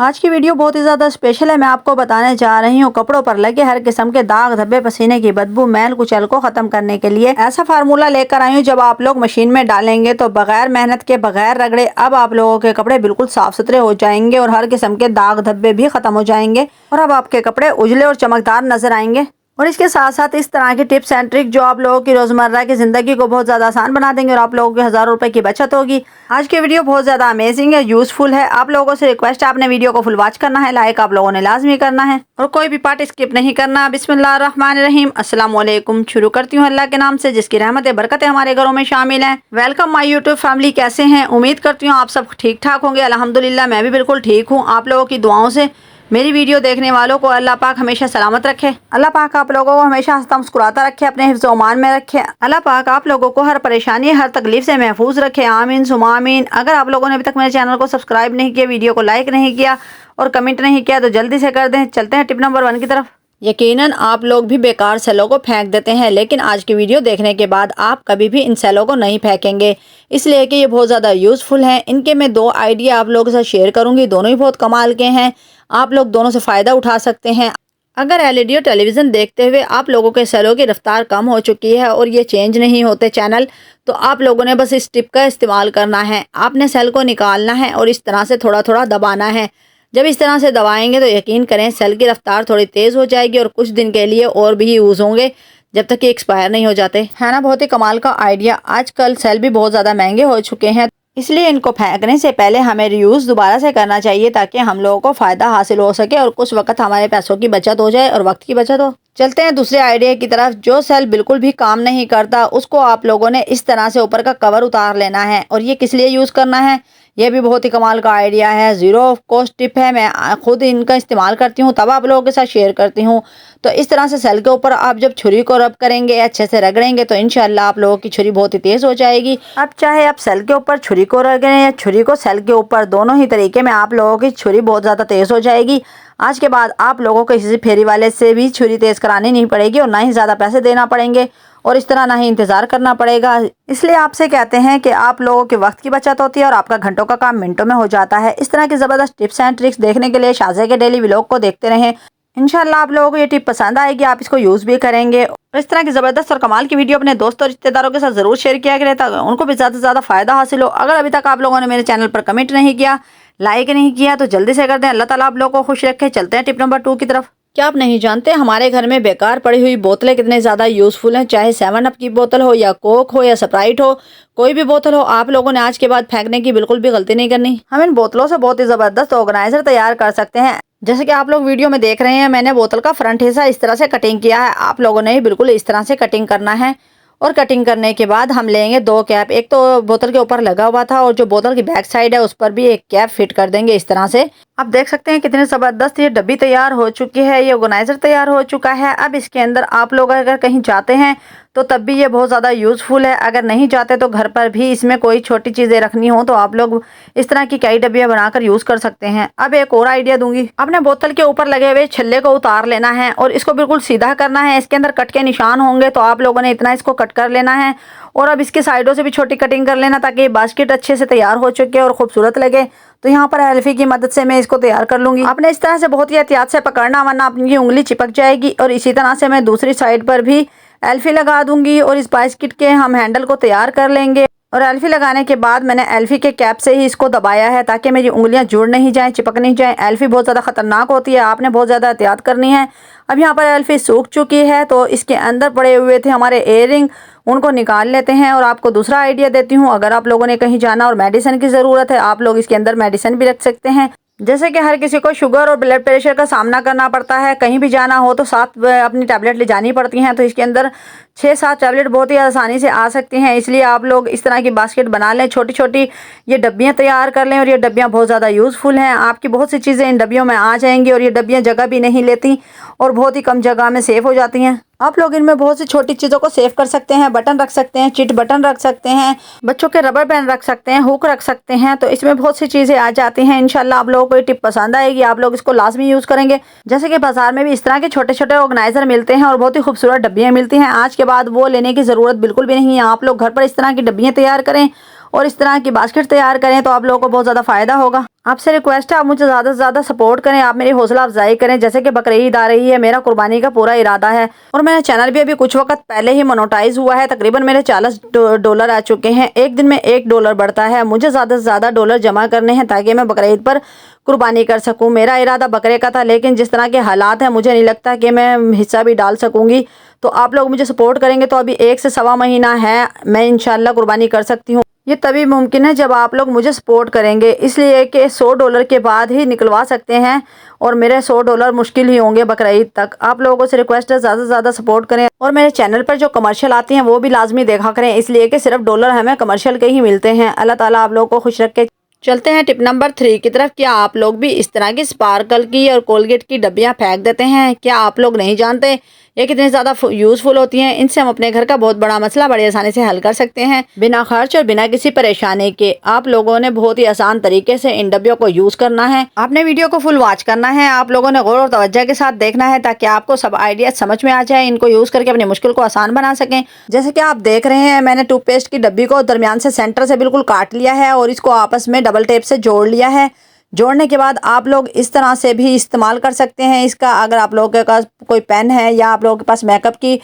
आज की वीडियो बहुत ही ज़्यादा स्पेशल है। मैं आपको बताने जा रही हूँ कपड़ों पर लगे हर किस्म के दाग धब्बे, पसीने की बदबू, मैल कुचैल को ख़त्म करने के लिए ऐसा फार्मूला लेकर आई हूँ जब आप लोग मशीन में डालेंगे तो बगैर मेहनत के, बगैर रगड़े अब आप लोगों के कपड़े बिल्कुल साफ सुथरे हो जाएंगे और हर किस्म के दाग धब्बे भी ख़त्म हो जाएंगे और अब आपके कपड़े उजले और चमकदार नजर आएंगे। और इसके साथ साथ इस तरह की टिप्स एंड ट्रिक जो आप लोगों की रोजमर्रा की जिंदगी को बहुत ज्यादा आसान बना देंगे और आप लोगों के हज़ारों रुपए की बचत होगी। आज की वीडियो बहुत ज्यादा अमेजिंग है, यूजफुल है। आप लोगों से रिक्वेस्ट है आपने वीडियो को फुल वॉच करना है, लाइक आप लोगों ने लाजमी करना है और कोई भी पार्ट स्किप नहीं करना। बिस्मिल्लाहिर्रहमानिर्रहीम, अस्सलाम वालेकुम। शुरू करती हूँ अल्लाह के नाम से जिसकी रहमत बरकतें हमारे घरों में शामिल है। वेलकम माय यूट्यूब फैमिली, कैसे हैं? उम्मीद करती हूँ आप सब ठीक ठाक होंगे। अल्हम्दुलिल्लाह मैं भी बिल्कुल ठीक हूँ। आप लोगों की दुआओं से मेरी वीडियो देखने वालों को अल्लाह पाक हमेशा सलामत रखे। अल्लाह पाक आप लोगों को हमेशा हंसता मुस्कुराता रखे, अपने हिफ्ज़ ओ अमान में रखे। अल्लाह पाक आप लोगों को हर परेशानी, हर तकलीफ से महफूज रखे। आमीन सुमा आमीन। अगर आप लोगों ने अभी तक मेरे चैनल को सब्सक्राइब नहीं किया, वीडियो को लाइक नहीं किया और कमेंट नहीं किया तो जल्दी से कर दें। चलते हैं टिप नंबर 1 की तरफ। यकीनन आप लोग भी बेकार सेलों को फेंक देते हैं, लेकिन आज की वीडियो देखने के बाद आप कभी भी इन सेलों को नहीं फेंकेंगे, इसलिए कि ये बहुत ज़्यादा यूज़फुल हैं। इनके मैं 2 आइडिया आप लोगों के साथ शेयर करूंगी, दोनों ही बहुत कमाल के हैं। आप लोग दोनों से फ़ायदा उठा सकते हैं। अगर एलईडी और टेलीविज़न देखते हुए आप लोगों के सेलों की रफ्तार कम हो चुकी है और ये चेंज नहीं होते चैनल, तो आप लोगों ने बस इस टिप का इस्तेमाल करना है। आपने सेल को निकालना है और इस तरह से थोड़ा थोड़ा दबाना है। जब इस तरह से दबाएंगे तो यकीन करें सेल की रफ्तार थोड़ी तेज़ हो जाएगी और कुछ दिन के लिए और भी यूज़ होंगे जब तक ये एक्सपायर नहीं हो जाते। है ना बहुत ही कमाल का आइडिया। आजकल सेल भी बहुत ज़्यादा महंगे हो चुके हैं, इसलिए इनको फेंकने से पहले हमें रीयूज़ दोबारा से करना चाहिए ताकि हम लोगों को फ़ायदा हासिल हो सके और कुछ वक्त हमारे पैसों की बचत हो जाए और वक्त की बचत हो। चलते हैं दूसरे आइडिया की तरफ। जो सेल बिल्कुल भी काम नहीं करता उसको आप लोगों ने इस तरह से ऊपर का कवर उतार लेना है। और ये किस लिए यूज़ करना है, यह भी बहुत ही कमाल का आइडिया है। ज़ीरो कॉस्ट टिप है, मैं खुद इनका इस्तेमाल करती हूँ तब आप लोगों के साथ शेयर करती हूँ। तो इस तरह से सेल के ऊपर आप जब छुरी को रब करेंगे, अच्छे से रगड़ेंगे तो इंशाल्लाह आप लोगों की छुरी बहुत ही तेज़ हो जाएगी। अब चाहे आप सेल के ऊपर छुरी को रगड़ें या छुरी को सेल के ऊपर, दोनों ही तरीके में आप लोगों की छुरी बहुत ज़्यादा तेज़ हो जाएगी। आज के बाद आप लोगों को किसी फेरी वाले से भी छुरी तेज़ करानी नहीं पड़ेगी और ना ही ज़्यादा पैसे देना पड़ेंगे और इस तरह ना ही इंतज़ार करना पड़ेगा। इसलिए आपसे कहते हैं कि आप लोगों के वक्त की बचत होती है और आपका घंटों का काम मिनटों में हो जाता है। इस तरह की ज़बरदस्त टिप्स एंड ट्रिक्स देखने के लिए शाज़े के डेली व्लॉग को देखते रहें। इंशाल्लाह आप लोगों को ये टिप पसंद आएगी, आप इसको यूज़ भी करेंगे। और इस तरह की ज़बरदस्त और कमाल की वीडियो अपने दोस्तों और रिश्तेदारों के साथ ज़रूर शेयर किया करें ताकि उनको भी ज़्यादा से ज़्यादा फ़ायदा हासिल हो। अगर अभी तक आप लोगों ने मेरे चैनल पर कमेंट नहीं किया, लाइक नहीं किया तो जल्दी से कर दें। अल्लाह ताला आप लोगों को खुश रखे। चलते हैं टिप नंबर 2 की तरफ। क्या आप नहीं जानते हमारे घर में बेकार पड़ी हुई बोतलें कितने ज़्यादा यूज़फुल हैं? चाहे 7 अप की बोतल हो या कोक हो या स्प्राइट हो, कोई भी बोतल हो, आप लोगों ने आज के बाद फेंकने की बिल्कुल भी गलती नहीं करनी। हम इन बोतलों से बहुत ही ज़बरदस्त ऑर्गेनाइजर तैयार कर सकते हैं। जैसे कि आप लोग वीडियो में देख रहे हैं, मैंने बोतल का फ्रंट हिस्सा इस तरह से कटिंग किया है। आप लोगों ने बिल्कुल इस तरह से कटिंग करना है। और कटिंग करने के बाद हम लेंगे 2 कैप। एक तो बोतल के ऊपर लगा हुआ था और जो बोतल की बैक साइड है उस पर भी एक कैप फिट कर देंगे इस तरह से। आप देख सकते हैं कितने ज़बरदस्त ये डब्बी तैयार हो चुकी है, ये ऑर्गेनाइजर तैयार हो चुका है। अब इसके अंदर आप लोग अगर कहीं जाते हैं तो तब भी ये बहुत ज़्यादा यूज़फुल है। अगर नहीं जाते तो घर पर भी इसमें कोई छोटी चीज़ें रखनी हो तो आप लोग इस तरह की कई डब्बियाँ बनाकर यूज़ कर सकते हैं। अब एक और आइडिया दूंगी। अपने बोतल के ऊपर लगे हुए छल्ले को उतार लेना है और इसको बिल्कुल सीधा करना है। इसके अंदर कट के निशान होंगे तो आप लोगों ने इतना इसको कट कर लेना है और अब इसकी साइडों से भी छोटी कटिंग कर लेना ताकि बास्केट अच्छे से तैयार हो चुके और खूबसूरत लगे। तो यहाँ पर एल्फी की मदद से मैं इसको तैयार कर लूँगी। आपने इस तरह से बहुत ही एहतियात से पकड़ना वरना अपनी उंगली चिपक जाएगी। और इसी तरह से मैं दूसरी साइड पर भी एल्फी लगा दूंगी और इस बास्केट के हम हैंडल को तैयार कर लेंगे। और एल्फी लगाने के बाद मैंने एल्फी के कैप से ही इसको दबाया है ताकि मेरी उंगलियां जुड़ नहीं जाएं, चिपक नहीं जाएं। एल्फी बहुत ज़्यादा ख़तरनाक होती है, आपने बहुत ज़्यादा एहतियात करनी है। अब यहाँ पर एल्फी सूख चुकी है तो इसके अंदर पड़े हुए थे हमारे एयरिंग, उनको निकाल लेते हैं। और आपको दूसरा आइडिया देती हूँ। अगर आप लोगों ने कहीं जाना और मेडिसिन की ज़रूरत है, आप लोग इसके अंदर मेडिसिन भी रख सकते हैं। जैसे कि हर किसी को शुगर और ब्लड प्रेशर का सामना करना पड़ता है, कहीं भी जाना हो तो साथ अपनी टैबलेट ले जानी पड़ती हैं। तो इसके अंदर 6-7 टैबलेट बहुत ही आसानी से आ सकती हैं। इसलिए आप लोग इस तरह की बास्केट बना लें, छोटी छोटी ये डब्बियाँ तैयार कर लें। और ये डब्बियाँ बहुत ज़्यादा यूज़फुल हैं, आपकी बहुत सी चीज़ें इन डब्बियों में आ जाएंगी और ये डब्बियाँ जगह भी नहीं लेती और बहुत ही कम जगह में सेफ हो जाती हैं। आप लोग इनमें बहुत सी छोटी चीज़ों को सेव कर सकते हैं। बटन रख सकते हैं, चिट बटन रख सकते हैं, बच्चों के रबर बैंड रख सकते हैं, हुक रख सकते हैं। तो इसमें बहुत सी चीज़ें आ जाती हैं। इंशाल्लाह आप लोगों को ये टिप पसंद आएगी, आप लोग इसको लाजमी यूज़ करेंगे। जैसे कि बाजार में भी इस तरह के छोटे छोटे ऑर्गेनाइजर मिलते हैं और बहुत ही खूबसूरत डब्बियाँ मिलती हैं। आज के बाद वो लेने की ज़रूरत बिल्कुल भी नहीं है। आप लोग घर पर इस तरह की डब्बियाँ तैयार करें और इस तरह की बास्केट तैयार करें तो आप लोगों को बहुत ज़्यादा फ़ायदा होगा। आपसे रिक्वेस्ट है, आप मुझे ज़्यादा से ज़्यादा सपोर्ट करें, आप मेरी हौसला अफजाई करें। जैसे कि बकरीद आ रही है, मेरा कुर्बानी का पूरा इरादा है और मेरा चैनल भी अभी कुछ वक्त पहले ही मोनेटाइज हुआ है। तकरीबन मेरे $40 आ चुके हैं। एक दिन में $1 बढ़ता है। मुझे ज़्यादा से ज़्यादा डॉलर जमा करने हैं ताकि मैं बकरीद पर कुर्बानी कर सकूं। मेरा इरादा बकरे का था, लेकिन जिस तरह के हालात हैं मुझे नहीं लगता कि मैं हिस्सा भी डाल सकूंगी। तो आप लोग मुझे सपोर्ट करेंगे तो अभी 1 से सवा महीना है, मैं इंशाल्लाह कुर्बानी कर सकती हूँ। ये तभी मुमकिन है जब आप लोग मुझे सपोर्ट करेंगे, इसलिए कि $100 के बाद ही निकलवा सकते हैं और मेरे $100 मुश्किल ही होंगे बकरीद तक। आप लोगों से रिक्वेस्ट है, ज़्यादा से ज़्यादा सपोर्ट करें और मेरे चैनल पर जो कमर्शियल आती हैं वो भी लाजमी देखा करें, इसलिए कि सिर्फ डॉलर हमें कमर्शियल के ही मिलते हैं। अल्लाह ताला आप लोगों को खुश रखे। चलते हैं टिप नंबर 3 की तरफ। क्या आप लोग भी इस तरह की स्पार्कल की और कोलगेट की डब्बियां फेंक देते हैं? क्या आप लोग नहीं जानते ये कितनी ज़्यादा यूज़फुल होती हैं? इनसे हम अपने घर का बहुत बड़ा मसला बड़ी आसानी से हल कर सकते हैं, बिना खर्च और बिना किसी परेशानी के। आप लोगों ने बहुत ही आसान तरीके से इन डब्बियों को यूज़ करना है। आपने वीडियो को फुल वॉच करना है, आप लोगों ने गौर और तवज्जो के साथ देखना है ताकि आपको सब आइडिया समझ में आ जाए, इनको यूज़ करके अपनी मुश्किल को आसान बना सकें। जैसे कि आप देख रहे हैं, मैंने टूथपेस्ट की डब्बी को दरमियान से सेंटर से बिल्कुल काट लिया है और इसको आपस में डबल टेप से जोड़ लिया है। जोड़ने के बाद आप लोग इस तरह से भी इस्तेमाल कर सकते हैं इसका। अगर आप लोगों के पास कोई पेन है या आप लोगों के पास मेकअप की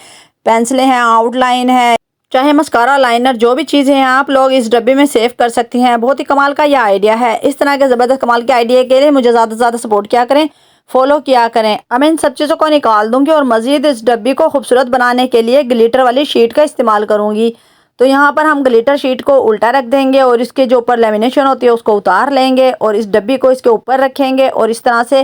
पेंसिलें हैं, आउटलाइन है, चाहे मस्कारा, लाइनर, जो भी चीज़ें हैं आप लोग इस डब्बे में सेव कर सकती हैं। बहुत ही कमाल का यह आइडिया है। इस तरह के ज़बरदस्त कमाल के आइडिया के लिए मुझे ज़्यादा से ज़्यादा सपोर्ट किया करें, फॉलो किया करें। अब मैं इन सब चीज़ों को निकाल दूंगी और मज़ीद इस डब्बी को खूबसूरत बनाने के लिए ग्लिटर वाली शीट का इस्तेमाल करूँगी। तो यहाँ पर हम ग्लिटर शीट को उल्टा रख देंगे और इसके जो ऊपर लेमिनेशन होती है उसको उतार लेंगे और इस डब्बी को इसके ऊपर रखेंगे और इस तरह से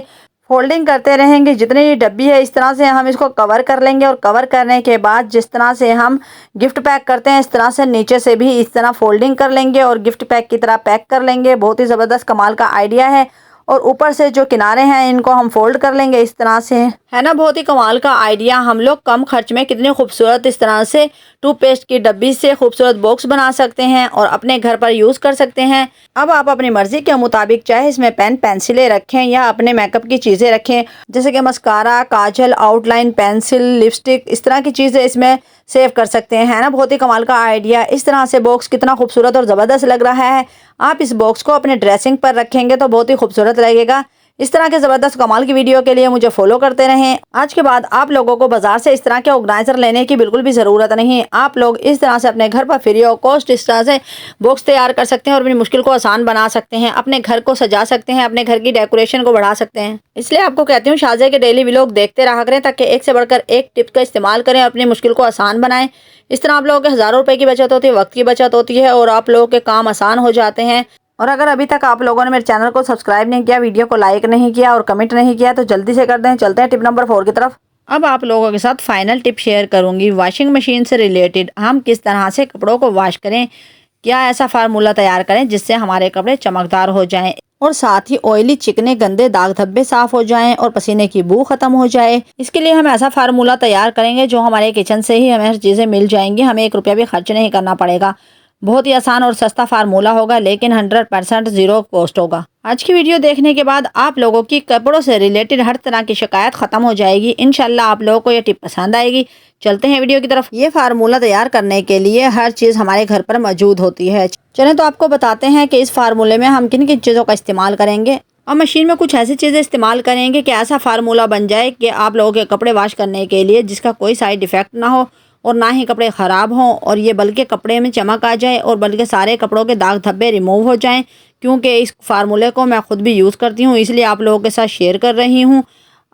फोल्डिंग करते रहेंगे। जितनी ये डब्बी है इस तरह से हम इसको कवर कर लेंगे और कवर करने के बाद जिस तरह से हम गिफ्ट पैक करते हैं इस तरह से नीचे से भी इस तरह फोल्डिंग कर लेंगे और गिफ्ट पैक की तरह पैक कर लेंगे। बहुत ही ज़बरदस्त कमाल का आइडिया है। और ऊपर से जो किनारे हैं इनको हम फोल्ड कर लेंगे इस तरह से, है ना। बहुत ही कमाल का आइडिया। हम लोग कम खर्च में कितने खूबसूरत इस तरह से टूथपेस्ट की डब्बी से खूबसूरत बॉक्स बना सकते हैं और अपने घर पर यूज़ कर सकते हैं। अब आप अपनी मर्जी के मुताबिक चाहे इसमें पेन पेंसिलें रखें या अपने मेकअप की चीज़ें रखें, जैसे कि मस्कारा, काजल, आउटलाइन, पेंसिल, लिपस्टिक, इस तरह की चीज़ें इसमें सेव कर सकते हैं, है ना। बहुत ही कमाल का आइडिया। इस तरह से बॉक्स कितना खूबसूरत और ज़बरदस्त लग रहा है। आप इस बॉक्स को अपने ड्रेसिंग पर रखेंगे तो बहुत ही खूबसूरत लगेगा। इस तरह के ज़बरदस्त कमाल की वीडियो के लिए मुझे फॉलो करते रहें। आज के बाद आप लोगों को बाजार से इस तरह के ऑर्गेनाइजर लेने की बिल्कुल भी ज़रूरत नहीं। आप लोग इस तरह से अपने घर पर फ्री ऑफ कॉस्ट इस तरह से बॉक्स तैयार कर सकते हैं और अपनी मुश्किल को आसान बना सकते हैं, अपने घर को सजा सकते हैं, अपने घर की डेकोरेशन को बढ़ा सकते हैं। इसलिए आपको कहती हूँ शाज़े के डेली व्लॉग देखते रहा करें ताकि एक से बढ़कर एक टिप का इस्तेमाल करें और अपनी मुश्किल को आसान बनाएं। इस तरह आप लोगों के हज़ारों रुपए की बचत होती है, वक्त की बचत होती है और आप लोगों के काम आसान हो जाते हैं। और अगर अभी तक आप लोगों ने मेरे चैनल को सब्सक्राइब नहीं किया, वीडियो को लाइक नहीं किया और कमेंट नहीं किया तो जल्दी से कर दें। चलते हैं टिप नंबर 4 की तरफ। अब आप लोगों के साथ फाइनल टिप शेयर करूंगी वॉशिंग मशीन से रिलेटेड। हम किस तरह से कपड़ों को वॉश करें, क्या ऐसा फार्मूला तैयार करें जिससे हमारे कपड़े चमकदार हो जाएं और साथ ही ऑयली, चिकने, गंदे दाग धब्बे साफ हो जाएं और पसीने की बू खत्म हो जाए। इसके लिए हम ऐसा फार्मूला तैयार करेंगे जो हमारे किचन से ही हमें हर चीज़ें मिल जाएंगी, हमें 1 रुपया भी खर्च नहीं करना पड़ेगा। बहुत ही आसान और सस्ता फार्मूला होगा, लेकिन 100% ज़ीरो कॉस्ट होगा। आज की वीडियो देखने के बाद आप लोगों की कपड़ों से रिलेटेड हर तरह की शिकायत खत्म हो जाएगी। इंशाल्लाह आप लोगों को ये टिप पसंद आएगी। चलते हैं वीडियो की तरफ। ये फार्मूला तैयार करने के लिए हर चीज़ हमारे घर पर मौजूद होती है। चलें तो आपको बताते हैं कि इस फार्मूले में हम किन किन चीज़ों का इस्तेमाल करेंगे। अब मशीन में कुछ ऐसी चीज़ें इस्तेमाल करेंगे कि ऐसा फार्मूला बन जाए कि आप लोगों के कपड़े वॉश करने के लिए जिसका कोई साइड इफ़ेक्ट ना हो और ना ही कपड़े ख़राब हों, और ये बल्कि कपड़े में चमक आ जाए और बल्कि सारे कपड़ों के दाग धब्बे रिमूव हो जाएं। क्योंकि इस फार्मूले को मैं ख़ुद भी यूज़ करती हूँ, इसलिए आप लोगों के साथ शेयर कर रही हूँ।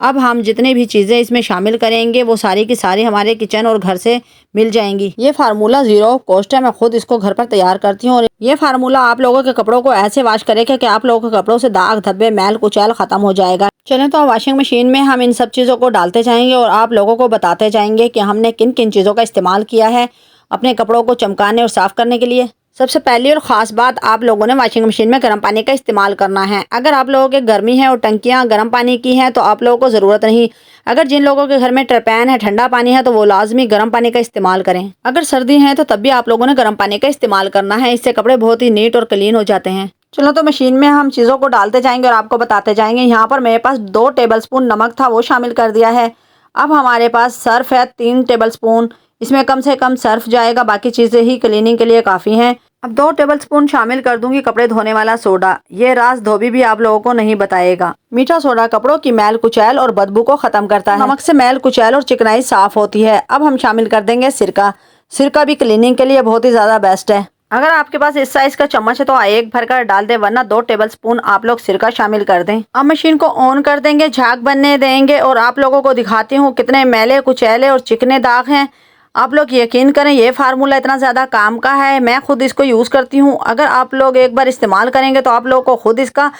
अब हम जितनी भी चीज़ें इसमें शामिल करेंगे वो सारी की सारी हमारे किचन और घर से मिल जाएंगी। ये फार्मूला ज़ीरो कॉस्ट है, मैं खुद इसको घर पर तैयार करती हूँ और ये फार्मूला आप लोगों के कपड़ों को ऐसे वॉश करेगा कि आप लोगों के कपड़ों से दाग धब्बे, मैल कुचैल ख़त्म हो जाएगा। चलें तो वॉशिंग मशीन में हम इन सब चीज़ों को डालते जाएंगे और आप लोगों को बताते जाएंगे कि हमने किन किन चीज़ों का इस्तेमाल किया है अपने कपड़ों को चमकाने और साफ़ करने के लिए। सबसे पहली और ख़ास बात, आप लोगों ने वॉशिंग मशीन में गर्म पानी का इस्तेमाल करना है। अगर आप लोगों के गर्मी है और टंकियां गर्म पानी की हैं तो आप लोगों को ज़रूरत नहीं। अगर जिन लोगों के घर में टरपैन है, ठंडा पानी है, तो वो लाजमी गर्म पानी का इस्तेमाल करें। अगर सर्दी है तो तब भी आप लोगों ने गर्म पानी का इस्तेमाल करना है, इससे कपड़े बहुत ही नीट और क्लीन हो जाते हैं। चलो तो मशीन में हम चीज़ों को डालते जाएंगे और आपको बताते जाएंगे। यहाँ पर मेरे पास 2 टेबलस्पून नमक था, वो शामिल कर दिया है। अब हमारे पास सर्फ है 3 टेबलस्पून, इसमें कम से कम सर्फ जाएगा, बाकी चीज़ें ही क्लीनिंग के लिए काफ़ी हैं। अब 2 टेबलस्पून शामिल कर दूंगी कपड़े धोने वाला सोडा। ये राज धोबी भी आप लोगों को नहीं बताएगा। मीठा सोडा कपड़ों की मैल कुचैल और बदबू को खत्म करता है। नमक से मैल कुचैल और चिकनाई साफ होती है। अब हम शामिल कर देंगे सिरका। सिरका भी क्लीनिंग के लिए बहुत ही ज्यादा बेस्ट है। अगर आपके पास इस साइज का चम्मच है तो एक भरकर डाल दे, वरना 2 टेबलस्पून आप लोग सिरका शामिल कर दें। अब मशीन को ऑन कर देंगे, झाग बनने देंगे और आप लोगों को दिखाती हूँ कितने मैले कुचैले और चिकने दाग हैं। आप लोग यकीन करें ये फार्मूला इतना ज़्यादा काम का है, मैं खुद इसको यूज़ करती हूँ। अगर आप लोग एक बार इस्तेमाल करेंगे तो आप लोगों को खुद इसका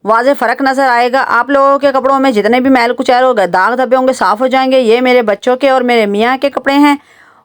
वाज़े फ़र्क नज़र आएगा। आप लोगों के कपड़ों में जितने भी मैल कुचैल होगा, दाग धब्बे होंगे, साफ़ हो जाएंगे। ये मेरे बच्चों के और मेरे मियाँ के कपड़े हैं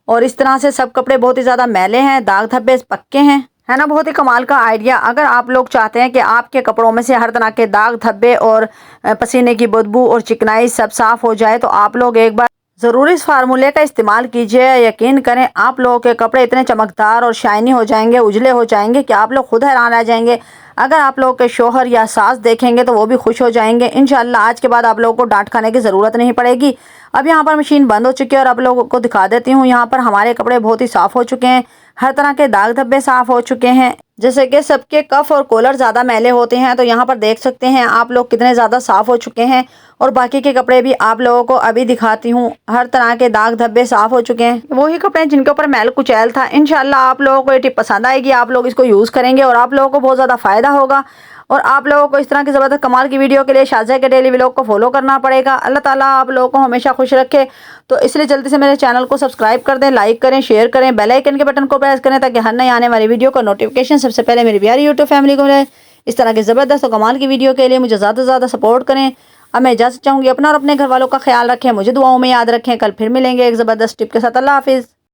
और इस तरह से सब कपड़े बहुत ही ज़्यादा मैले हैं, दाग धब्बे पक्के हैं। है ना, बहुत ही कमाल का आइडिया। अगर आप लोग चाहते हैं कि आपके कपड़ों में से हर तरह के दाग धब्बे और पसीने की बदबू और चिकनाई सब साफ़ हो जाए तो आप लोग एक बार ज़रूर इस फार्मूले का इस्तेमाल कीजिए। यकीन करें आप लोगों के कपड़े इतने चमकदार और शाइनी हो जाएंगे, उजले हो जाएंगे कि आप लोग खुद हैरान रह जाएंगे। अगर आप लोगों के शोहर या सास देखेंगे तो वो भी खुश हो जाएंगे। इंशाल्लाह आज के बाद आप लोगों को डांट खाने की ज़रूरत नहीं पड़ेगी। अब यहाँ पर मशीन बंद हो चुकी है और आप लोगों को दिखा देती हूँ। यहाँ पर हमारे कपड़े बहुत ही साफ़ हो चुके हैं, हर तरह के दाग धब्बे साफ़ हो चुके हैं। जैसे कि सबके कफ और कॉलर ज़्यादा मैले होते हैं, तो यहाँ पर देख सकते हैं आप लोग कितने ज़्यादा साफ़ हो चुके हैं। और बाकी के कपड़े भी आप लोगों को अभी दिखाती हूँ, हर तरह के दाग धब्बे साफ़ हो चुके हैं। वही कपड़े जिनके ऊपर मैल कुचैल था। इंशाल्लाह आप लोगों को ये टिप पसंद आएगी, आप लोग इसको यूज़ करेंगे और आप लोगों को बहुत ज़्यादा फ़ायदा होगा। और आप लोगों को इस तरह की ज़बरदस्त कमाल की वीडियो के लिए शाज़ा के डेली व्लॉग को फॉलो करना पड़ेगा। अल्लाह ताला आप लोगों को हमेशा खुश रखे। तो इसलिए जल्दी से मेरे चैनल को सब्सक्राइब कर दें, लाइक करें, शेयर करें, बेल आइकन के बटन को प्रेस करें ताकि हर नई आने वाली वीडियो का नोटिफिकेशन सबसे पहले मेरी प्यारी यूट्यूब फैमिली को मिले। इस तरह की ज़बरदस्त और कमाल की वीडियो के लिए मुझे ज़्यादा से ज़्यादा सपोर्ट करें। अब मैं इजाज़त चाहूँगी, अपना और अपने घर वालों का ख्याल रखें, मुझे दुआओं में याद रखें। कल फिर मिलेंगे एक ज़बरदस्त टिप के साथ। अल्लाह हाफिज़।